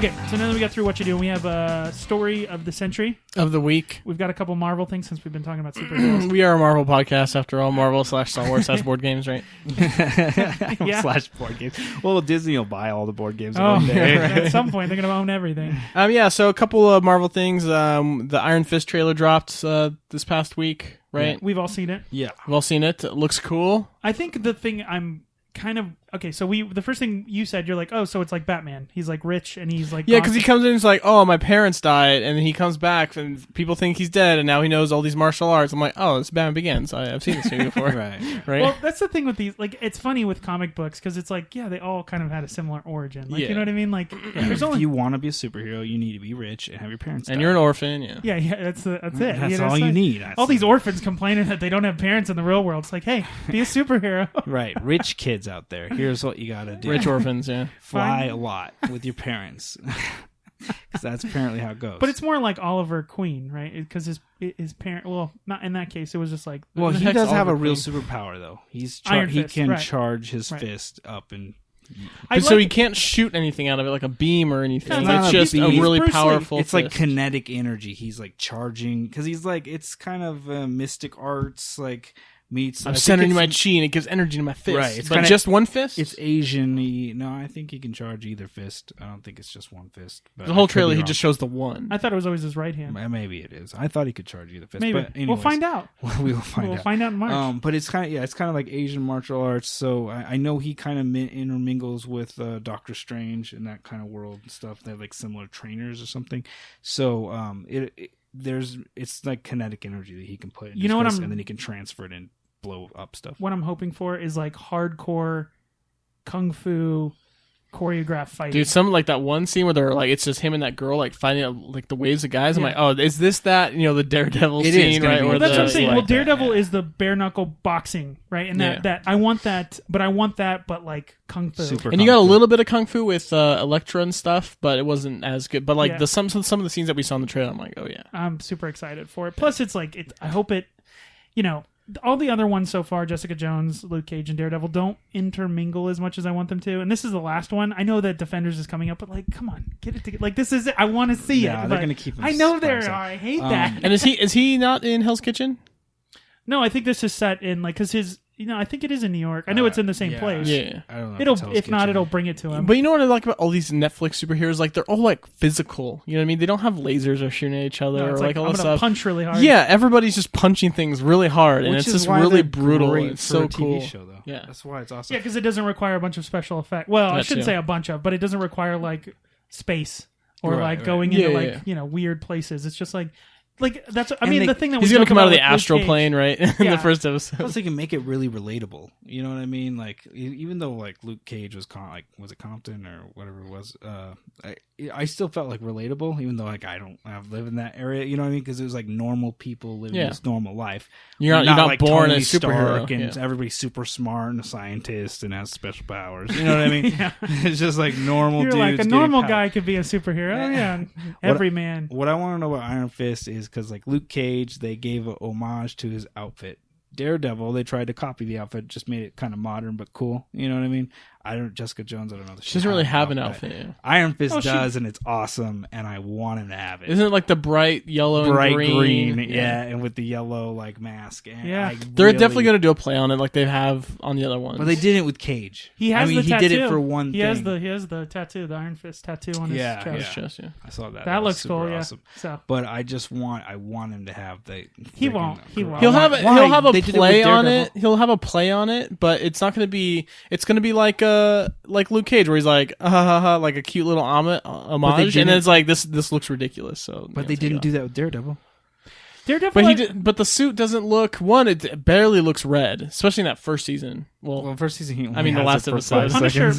Okay, so now that we got through what you do, we have a story of the century. Of the week. We've got a couple Marvel things since we've been talking about superheroes. We are a Marvel podcast after all. Marvel / Star Wars / board games, right? Yeah. / board games. Well, Disney will buy all the board games Oh, one day. at some point they're going to own everything. Yeah, so a couple of Marvel things. The Iron Fist trailer dropped this past week, right? Yeah, we've all seen it. Yeah. We've all seen it. It looks cool. I think the thing I'm kind of... Okay, so the first thing you said, you're like, oh, so it's like Batman. He's like rich and he's like... Yeah, because he comes in and he's like, oh, my parents died, and then he comes back and people think he's dead, and now he knows all these martial arts. I'm like, oh, it's Batman Begins. I've seen this movie before. Right. Well, that's the thing with these... Like, it's funny with comic books because it's like, yeah, they all kind of had a similar origin. Like, you know what I mean? Like, there's only... If you want to be a superhero, you need to be rich and have your parents die. And you're an orphan, yeah. Yeah, that's it. That's know, all you need. All these orphans complaining that they don't have parents in the real world. It's like, hey, be a superhero. Right. Rich kids out there. Here's what you got to do. Rich orphans, yeah. Fly a lot with your parents. Because that's apparently how it goes. But it's more like Oliver Queen, right? Because his parent... Well, not in that case. It was just like... Well, he does have a real Queen. superpower, though. He Fist, can right. charge his fist up and... So he can't shoot anything out of it, like a beam or anything. No, It's just a really Bruce Lee. powerful It's fist. like kinetic energy. He's like charging... Because he's like... It's kind of mystic arts, like... meets. I'm centering my chi and it gives energy to my fist. Right, it's but kinda, just one fist? It's Asian-y. No, I think he can charge either fist. I don't think it's just one fist. But the whole I could trailer, be he wrong. just shows the one. I thought it was always his right hand. Maybe it is. I thought he could charge either fist. Maybe. But anyways, We'll find out. we will find out. We'll find out in March. But it's kind of it's kind of like Asian martial arts. So I know he kind of intermingles with Doctor Strange and that kind of world and stuff. They have like similar trainers or something. So it's like kinetic energy that he can put in his fist, and then he can transfer it and blow up stuff. What I'm hoping for is like hardcore kung fu choreographed fighting. Dude, some like that one scene where they're like, it's just him and that girl like fighting like the waves of guys. I'm like, oh, is this that the Daredevil scene, right? Well, that's what I'm saying. Like Well, Daredevil is the bare knuckle boxing, right? And that I want that, but like kung fu. And you got a little bit of kung fu with Elektra and stuff, but it wasn't as good. But like some of the scenes that we saw in the trailer, I'm like, oh yeah, I'm super excited for it. Plus, it's like I hope it, all the other ones so far, Jessica Jones, Luke Cage, and Daredevil, don't intermingle as much as I want them to. And this is the last one. I know that Defenders is coming up, but like, come on, get it together. Like, this is it. I want to see it. They're going to keep. I know they are. I hate that. And is he not in Hell's Kitchen? No, I think this is set in like because his. I think it is in New York. I know it's in the same place. Yeah, I don't know. It'll bring it to him. But you know what I like about all these Netflix superheroes? Like they're all like physical. You know what I mean? They don't have lasers or shooting at each other No, or it's like all I'm this gonna stuff. punch really hard. Yeah, everybody's just punching things really hard, and Which it's is just why really they're brutal. great It's for so a TV cool. show, though. Yeah, that's why it's awesome. Yeah, because it doesn't require a bunch of special effects. Well, I shouldn't say a bunch of, but it doesn't require like space or going into weird places. It's just like that's. I mean, the thing that he's gonna come out of the astral plane, right? In the first episode. Plus, they can make it really relatable. You know what I mean? Like, even though like Luke Cage was was it Compton or whatever it was? I still felt like relatable, even though like I don't live in that area. You know what I mean? Because it was like normal people living this normal life. You're not like born Tony a superhero, Stark and everybody's super smart and a scientist and has special powers. You know what I mean? It's just like normal. You're dudes like a normal guy could be a superhero. Yeah, every man. What I want to know about Iron Fist is because like Luke Cage, they gave a homage to his outfit. Daredevil, they tried to copy the outfit, just made it kind of modern but cool. You know what I mean? Jessica Jones, I don't know. She doesn't really have an outfit. Yeah. Iron Fist does, and it's awesome, and I want him to have it. Isn't it like the bright yellow and green? Yeah, and with the yellow like mask. And they're definitely going to do a play on it like they have on the other ones. But they did it with Cage. He has the tattoo. He did it for one thing. He has the tattoo, the Iron Fist tattoo on his chest. Yeah. I saw that. That looks cool, awesome. So. But I want him to have the... He won't. He'll have a play on it. He'll have a play on it, but it's not going to be... It's going to be like Luke Cage, where he's like, like a cute little homage, and then it's like, this looks ridiculous. So, but they didn't do that with Daredevil. But the suit doesn't look. One, it barely looks red, especially in that first season. Well, first season. The last episode.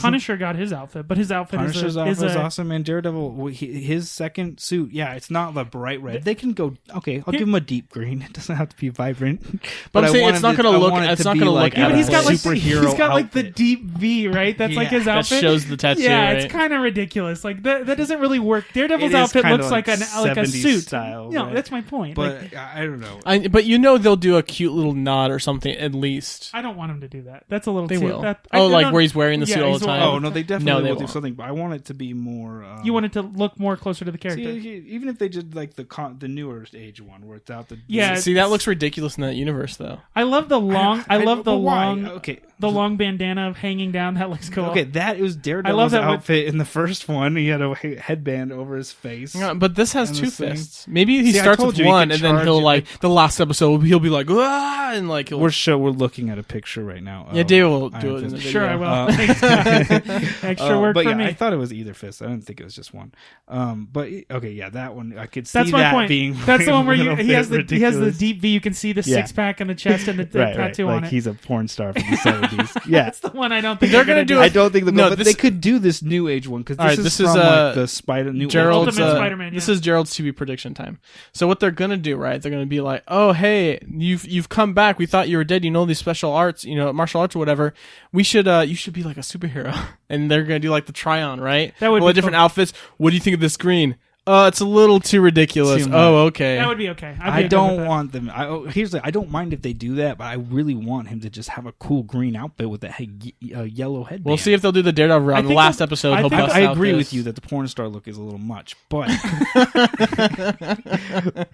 Punisher got his outfit, but his outfit Punisher's outfit is awesome. And Daredevil, his second suit, it's not the bright red. They can go. Okay, I'll give him a deep green. It doesn't have to be vibrant. But I'm saying it's not going to look. It's not going to look. But he's got superhero. He's got like the deep V, right? That's like his outfit. That shows the tattoo. Yeah, it's kind of ridiculous. Like that doesn't really work. Daredevil's outfit looks like a suit. Style, no, that's my point. But I don't know. But they'll do a cute little nod or something at least. I don't want him to do that. That's a little They too. will. That, where he's wearing the suit all the time. Oh no, they definitely will do won't. something. But I want it to be more. You want it to look more closer to the character. Even if they did like the newer age one, where it's out the See, that looks ridiculous in that universe, though. I love the long. I love the long. Okay, the long bandana hanging down. That looks cool. Okay, that was Daredevil's outfit in the first one. He had a headband over his face. Yeah, but this has two fists. Maybe he starts with one, and then he'll the last episode he'll be like, ah, and like we're looking at a picture right now. Yeah, David will do it in the video. Sure, I will. Extra work but for yeah, me. I thought it was either fist. I didn't think it was just one. But okay, yeah, that one I could see. That's my point. Being that's the one where he has the ridiculous. deep V. You can see the six pack on the chest and the tattoo on it. He's a porn star from the 70s. Yeah, that's the one I don't think they're gonna do. I don't think but they could do this new age one because this is from the Gerald's Ultimate Spider-Man. This is Gerald's TV prediction time. So what they're gonna do, right? They're gonna be like, oh hey, you've come back. We thought you were dead. You know these special arts, martial arts or whatever. We should you should be like a superhero. And they're gonna do like the try on, right? That would be different outfits. What do you think of this green? It's a little too ridiculous. Okay. That would be okay. I don't want them. I don't mind if they do that, but I really want him to just have a cool green outfit with that yellow headband. We'll see if they'll do the Daredevil round. The last episode, he'll bust I out agree this. with you that the porn star look is a little much, but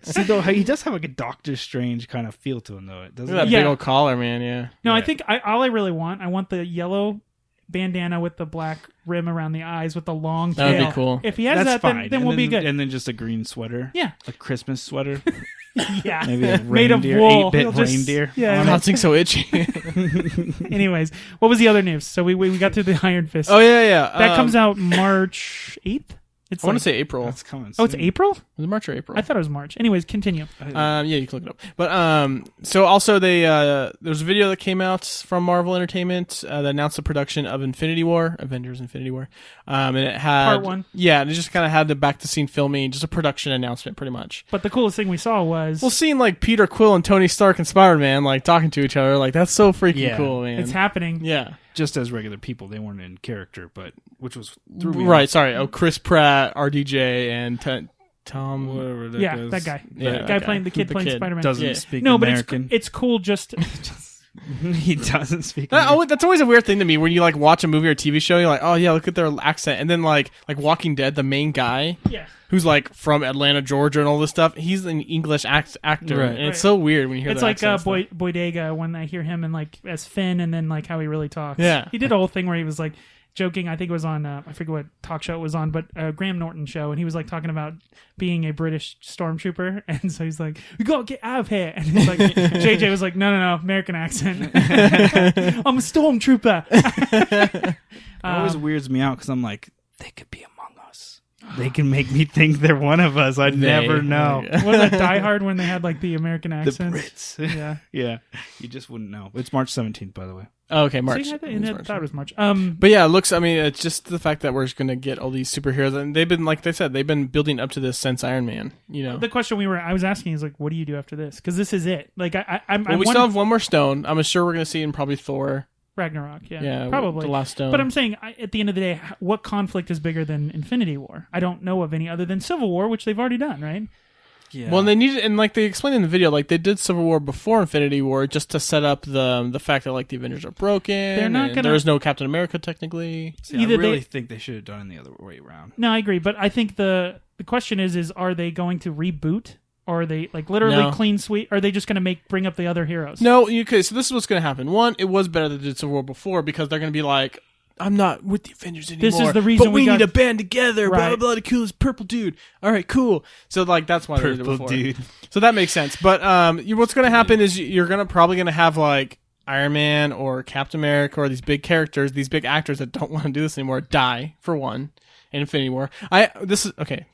see though he does have like a Doctor Strange kind of feel to him though. It doesn't. That big old collar, man. Yeah. No, I think all I really want. I want the yellow bandana with the black rim around the eyes with the long tail. That would be cool. If he has That's that, fine. then we'll be good. And then just a green sweater. Yeah. A Christmas sweater. Yeah. Maybe a made of reindeer, wool. 8-bit reindeer. Yeah. I'm not seeing so itchy. Anyways, what was the other news? So we got through the Iron Fist. Oh yeah. That comes out March 8th. I want to say April. That's coming soon. Oh, it's April? Was it March or April? I thought it was March. Anyways, continue. Yeah, you can look it up. But so also there was a video that came out from Marvel Entertainment that announced the production of Avengers Infinity War. And it had Part 1. Yeah, and it just kind of had the back to scene filming, just a production announcement pretty much. But the coolest thing we saw was seeing like Peter Quill and Tony Stark and Spider-Man like talking to each other, like that's so freaking cool, man. It's happening. Yeah. Just as regular people, they weren't in character, but which was threw me right. off. Sorry. Oh, Chris Pratt, RDJ, and Tom. Whatever that yeah, goes. that guy. Yeah, the guy playing the kid playing Spider-Man doesn't speak no, American. But it's cool. Just he doesn't speak. That's always a weird thing to me when you like watch a movie or TV show. You're like, oh yeah, look at their accent, and then like Walking Dead, the main guy. Yeah. Who's like from Atlanta, Georgia, and all this stuff? He's an English actor, and it's so weird when you hear. It's that like Boyega when I hear him and like as Finn, and then like how he really talks. Yeah, he did a whole thing where he was like joking. I think it was on I forget what talk show it was on, but Graham Norton show, and he was like talking about being a British stormtrooper, and so he's like, "We gotta get out of here," and he's like, JJ was like, "No, American accent. I'm a stormtrooper." It always weirds me out because I'm like, they could be among us. They can make me think they're one of us. I'd never know. Was that Die Hard when they had like the American accents? The Brits. Yeah. Yeah. You just wouldn't know. It's March 17th, by the way. Oh, okay, March. See, I thought it was March. But yeah, it looks. I mean, it's just the fact that we're just gonna get all these superheroes, and they've been, like they said, they've been building up to this since Iron Man. You know, the question I was asking is like, what do you do after this? Because this is it. Like, we still have one more stone. I'm sure we're gonna see in probably Thor. Ragnarok, yeah, probably the last stone. But I'm saying, at the end of the day, what conflict is bigger than Infinity War? I don't know of any other than Civil War, which they've already done, right? Yeah. Well, they needed, and like they explained in the video, like they did Civil War before Infinity War just to set up the fact that like the Avengers are broken. They're not gonna. There is no Captain America technically. See, I really think they should have done it the other way around. No, I agree, but I think the question is are they going to reboot? Or are they like literally clean sweep? Or are they just going to bring up the other heroes? No, okay. So this is what's going to happen. One, it was better that they did Civil War before because they're going to be like, I'm not with the Avengers anymore. This is the reason but we need to band together. Right. Blah blah blah. The coolest purple dude. All right, cool. So like that's why they did it before. Dude. So that makes sense. But what's going to happen is you're probably going to have like Iron Man or Captain America or these big characters, these big actors that don't want to do this anymore, die for one in Infinity War.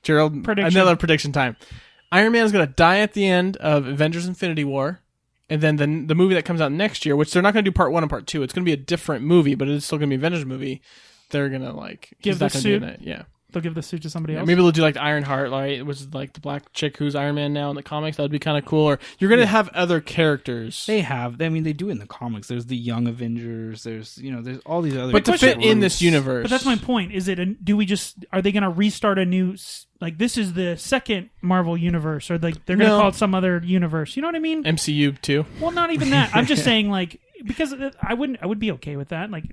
Gerald. Another prediction time. Iron Man is going to die at the end of Avengers Infinity War, and then the movie that comes out next year, which they're not going to do part 1 and part 2. It's going to be a different movie, but it's still going to be an Avengers movie. They're going to like give the suit. Yeah. They'll give the suit to somebody else. Maybe they'll do like Ironheart, right? Which is like the black chick who's Iron Man now in the comics. That would be kind of cool. Or you're going to have other characters. They have. I mean, they do in the comics. There's the Young Avengers. There's there's all these other. But to fit in this universe. But that's my point. Is it? Are they going to restart a new? Like this is the second Marvel universe, or like they're going to call it some other universe. You know what I mean? MCU too. Well, not even that. I'm just saying like. because I would be okay with that. Like,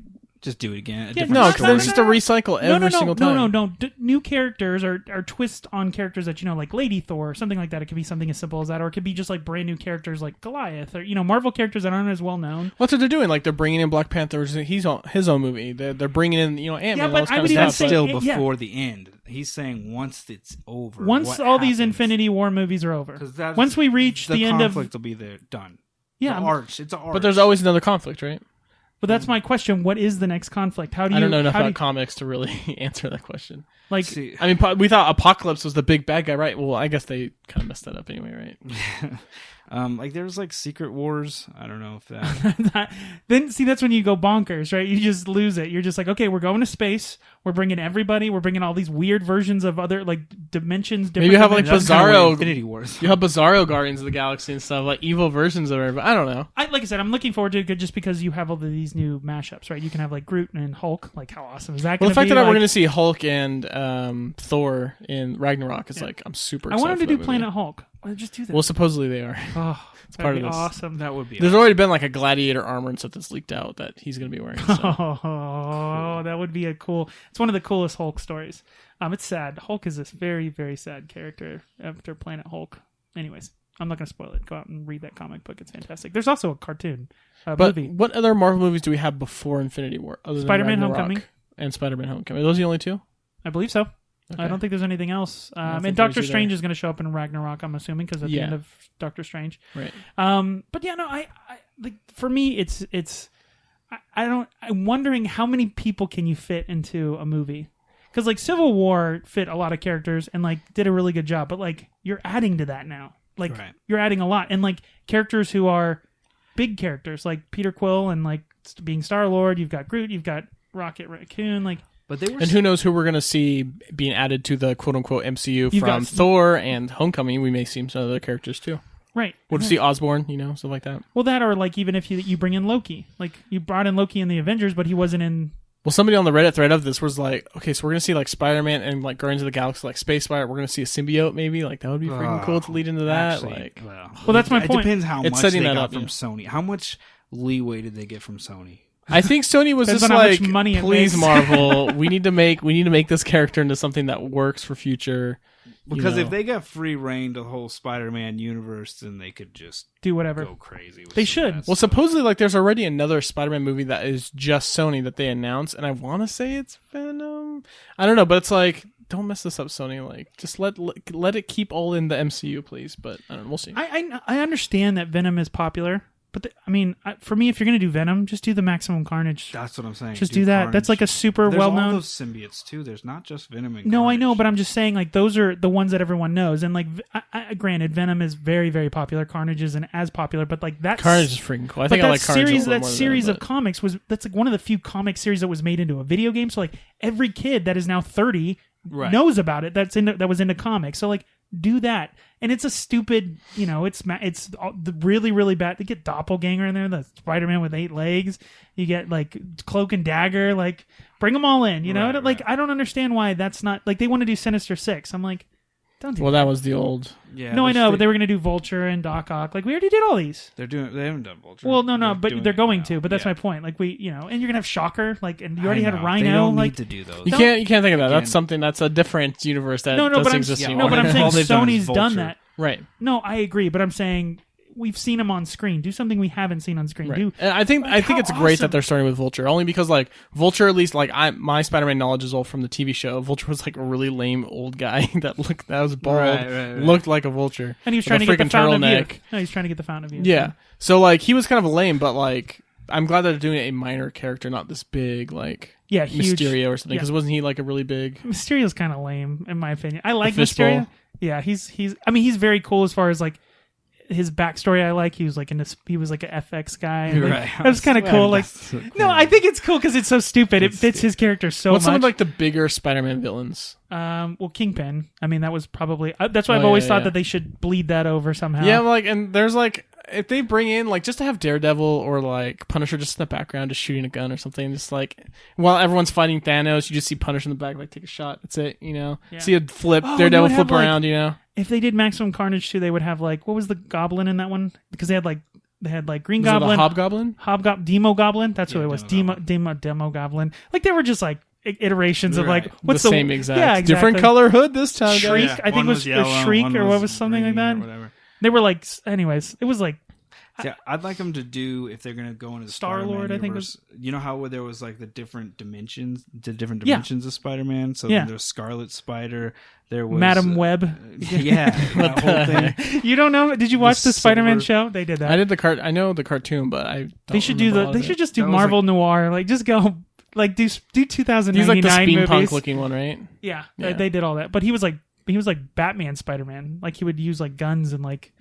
just do it again. No, because then it's just a recycle every single time. No. New characters or twist on characters that like Lady Thor or something like that. It could be something as simple as that, or it could be just like brand new characters like Goliath or Marvel characters that aren't as well known. What's what they're doing? Like they're bringing in Black Panther, his own movie. They're bringing in Ant-Man. Yeah, but I would even say still before the end. He's saying once it's over. Once all these Infinity War movies are over. Once we reach the end of conflict will be there done. Yeah, the arch. It's an arch. But there's always another conflict, right? But that's my question. What is the next conflict? How do you? I don't know enough about comics to really answer that question. Like, I mean, we thought Apocalypse was the big bad guy, right? Well, I guess they kind of messed that up anyway, right? Like there was like Secret Wars. I don't know if that. Then see, that's when you go bonkers, right? You just lose it. You're just like, okay, we're going to space. We're bringing everybody. We're bringing all these weird versions of other like dimensions. Maybe you have like Bizarro Infinity Wars. You have Bizarro Guardians of the Galaxy and stuff, like evil versions of everybody. I don't know. Like I said, I'm looking forward to it just because you have all of these new mashups, right? You can have like Groot and Hulk. Like, how awesome is that? Well, the fact that we're going to see Hulk and Thor in Ragnarok is like, I'm super excited. I want him to do Planet Hulk. Just do that. Well, supposedly they are. Oh, it's part of this. Awesome. That would be. There's already been like a gladiator armor and stuff that's leaked out that he's going to be wearing. So. Oh, that would be a cool. It's one of the coolest Hulk stories. It's sad. Hulk is this very, very sad character after Planet Hulk. Anyways, I'm not going to spoil it. Go out and read that comic book. It's fantastic. There's also a cartoon movie. What other Marvel movies do we have before Infinity War? Other Spider-Man than Homecoming and Spider-Man Homecoming. Are those the only two? I believe so. Okay. I don't think there's anything else. And Doctor Strange is going to show up in Ragnarok, I'm assuming, because at the end of Doctor Strange. Right. But yeah, no, I like for me, I'm wondering how many people can you fit into a movie? Because like Civil War fit a lot of characters and like did a really good job, but like you're adding to that now. Like you're adding a lot, and like characters who are big characters, like Peter Quill and like being Star-Lord. You've got Groot. You've got Rocket Raccoon. Like. But they were and who knows who we're going to see being added to the quote-unquote MCU from Thor and Homecoming. We may see some other characters, too. Right. We'll see Osborn, stuff like that. Well, that or like even if you bring in Loki. Like, you brought in Loki in the Avengers, but he wasn't in... Well, somebody on the Reddit thread of this was like, okay, so we're going to see like Spider-Man and like Guardians of the Galaxy, like Space Spider. We're going to see a symbiote maybe. Like, that would be freaking cool to lead into that. Actually, well, that's my point. It depends how much they got from Sony. How much leeway did they get from Sony? I think Sony was just like, please, Marvel, we need to make this character into something that works for future. Because if they got free reign to the whole Spider-Man universe, then they could just do whatever, go crazy. They should. Well, supposedly, like, there's already another Spider-Man movie that is just Sony that they announced, and I want to say it's Venom. I don't know, but it's like, don't mess this up, Sony. Like, just let it keep all in the MCU, please. But I don't know, we'll see. I understand that Venom is popular. But for me, if you're going to do Venom, just do the Maximum Carnage. That's what I'm saying. Just do that. Carnage. That's like a super well-known... There's all those symbiotes, too. There's not just Venom and No, Carnage. I know, but I'm just saying, like, those are the ones that everyone knows. And, like, granted, Venom is very, very popular. Carnage isn't as popular, but, like, that's... Carnage is freaking cool. I think I like Carnage a little that more series than of comics that's, like, one of the few comic series that was made into a video game. So, like, every kid that is now 30 knows about it that was into comics. So, like, do that. And it's a stupid, it's the really, really bad. They get Doppelganger in there, the Spider-Man with 8 legs. You get like Cloak and Dagger, like bring them all in, Like, I don't understand why that's not like they want to do Sinister Six. I'm like, don't do that. That was the old. Yeah. No, I know, but they were going to do Vulture and Doc Ock. Like, we already did all these. They haven't done Vulture. Well, no, but they're going to. But that's my point. Like, and you're going to have Shocker. Like, and you already had Rhino. They don't like, need to do those. You can't think of that. That's something. That's a different universe that doesn't exist anymore. But I'm saying Sony's done that. Right. No, I agree. But I'm saying we've seen them on screen. Do something we haven't seen on screen. Right. And I think it's great that they're starting with Vulture, only because like Vulture, at least like my Spider-Man knowledge is all from the TV show. Vulture was like a really lame old guy that was bald, looked like a vulture, and he was trying to get the Fountain of Youth. No, he's trying to get the Fountain of Youth. Yeah. So like he was kind of lame, but like I'm glad that they're doing a minor character, not this big like huge Mysterio or something. Because wasn't he like a really big? Mysterio's kind of lame in my opinion. I like Mysterio. Yeah, he's. I mean, he's very cool as far as like his backstory. I like. He was like he was like an FX guy. And, like, that was kind of cool. Like, so cool. No, I think it's cool because it's so stupid. It fits his character so much. What's some of like the bigger Spider-Man villains? Well, Kingpin. I mean, that was probably. That's why I've always thought that they should bleed that over somehow. Yeah, like, and there's like. If they bring in, like, just to have Daredevil or, like, Punisher just in the background, just shooting a gun or something, just, like, while everyone's fighting Thanos, you just see Punisher in the back, like, take a shot. That's it, Yeah. See a flip, Daredevil flip around, If they did Maximum Carnage, too, they would have, like, what was the Goblin in that one? Because they had, like, They had like Green Was it the Goblin, Hobgoblin, Demo Goblin. That's what it was. Demo Demo Goblin. Like they were just like iterations of like what's the same exact, exactly. different color hood this time. Shriek, guys. I think was yellow, Shriek or what was something like that. Whatever. They were like, anyways, it was like. Yeah, I'd like them to do if they're gonna go into the Star-Lord, Spider-Man I think universe, you know how there was like the different dimensions of Spider-Man. So then there was Scarlet Spider. There was Madam Web. That whole thing. You don't know? Did you watch the Spider-Man show? They did that. I did the I know the cartoon, but I. Don't they should do the. They should just do Marvel Noir. Like just go. Like do 2099 He's like the movies. steampunk looking one, right? Yeah, they did all that. But he was like Batman Spider-Man. Like he would use like guns and like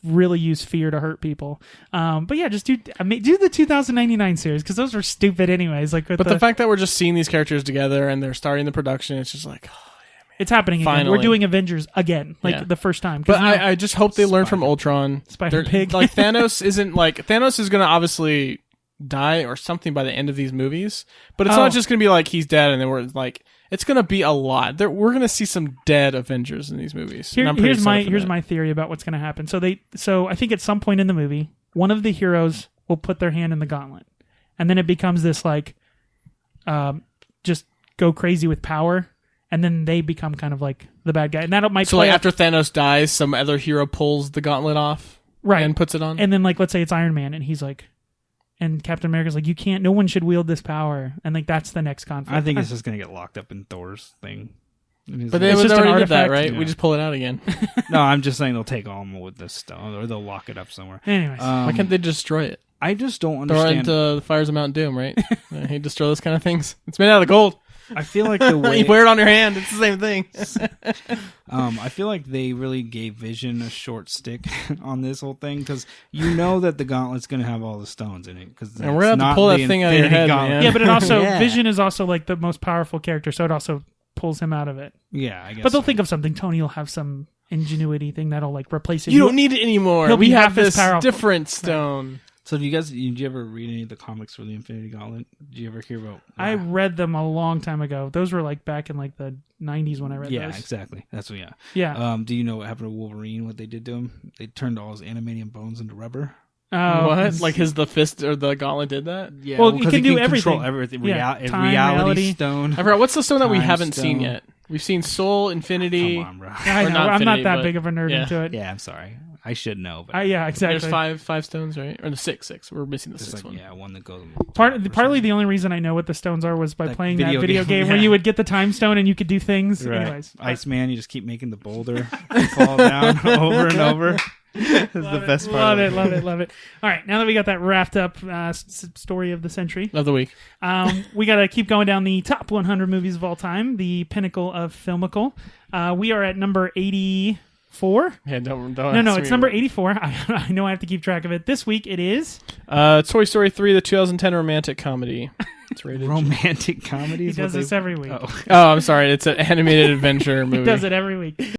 really use fear to hurt people. But yeah, just do the 2099 series because those were stupid anyways. Like, but the fact that we're just seeing these characters together and they're starting the production, it's just like, oh, yeah, man. It's happening again. Finally. We're doing Avengers again, the first time. But I just hope they learn from Ultron. Spider-Pig. Like Thanos Thanos is going to obviously die or something by the end of these movies, but it's not just going to be like he's dead and then we're like. It's going to be a lot. We're going to see some dead Avengers in these movies. Here's my theory about what's going to happen. So I think at some point in the movie, one of the heroes will put their hand in the gauntlet, and then it becomes this like, just go crazy with power, and then they become kind of like the bad guy, and that might. So like after Thanos dies, some other hero pulls the gauntlet off, right, and puts it on, and then like let's say it's Iron Man, and he's like. And Captain America's like, you can't. No one should wield this power, and like that's the next conflict. I think it's just gonna get locked up in Thor's thing. But they already did that, right? Yeah. We just pull it out again. No, I'm just saying they'll take on with this stone, or they'll lock it up somewhere. Anyways, why can't they destroy it? I just don't understand. Throw it into the fires of Mount Doom, right? He destroy those kind of things. It's made out of gold. I feel like the way you wear it on your hand, it's the same thing. I feel like they really gave Vision a short stick on this whole thing because you know that the gauntlet's going to have all the stones in it. And we're going to have to pull that thing out of your head, man. Yeah, but it also Vision is also like the most powerful character, so it also pulls him out of it. Yeah, I guess. But they'll think of something. Tony will have some ingenuity thing that'll like replace it. You don't need it anymore. We have this different stone. Right. So did you ever read any of the comics for the Infinity Gauntlet? Did you ever hear about? I read them a long time ago. Those were like back in like the 90s when I read those. Yeah, exactly. That's what. Yeah. Do you know what happened to Wolverine? What they did to him? They turned all his adamantium bones into rubber. Oh, what? Like the fist or the gauntlet did that? Yeah. Well, you can do everything. Control everything. Yeah. Reality stone. I forgot what's the stone that we haven't seen yet. We've seen Soul, Infinity. Come on, bro. I know. I'm not that big of a nerd into it. Yeah, I'm sorry. I should know. But yeah, exactly. There's five stones, right? Or the six. We're missing the sixth one. Yeah, one that goes. Partly the only reason I know what the stones are was by playing that video game where you would get the time stone and you could do things. Right. Anyways, Iceman, you just keep making the boulder fall down over and over. It's the best part. Love it. All right, now that we got that wrapped up story of the century of the week, we got to keep going down the top 100 movies of all time, the pinnacle of filmical. We are at number 84. Yeah, don't. No, it's number 84. I know I have to keep track of it. This week it is Toy Story 3, the 2010 romantic comedy. It's rated romantic comedy. He does this every week. Oh, I'm sorry. It's an animated adventure movie. He does it every week.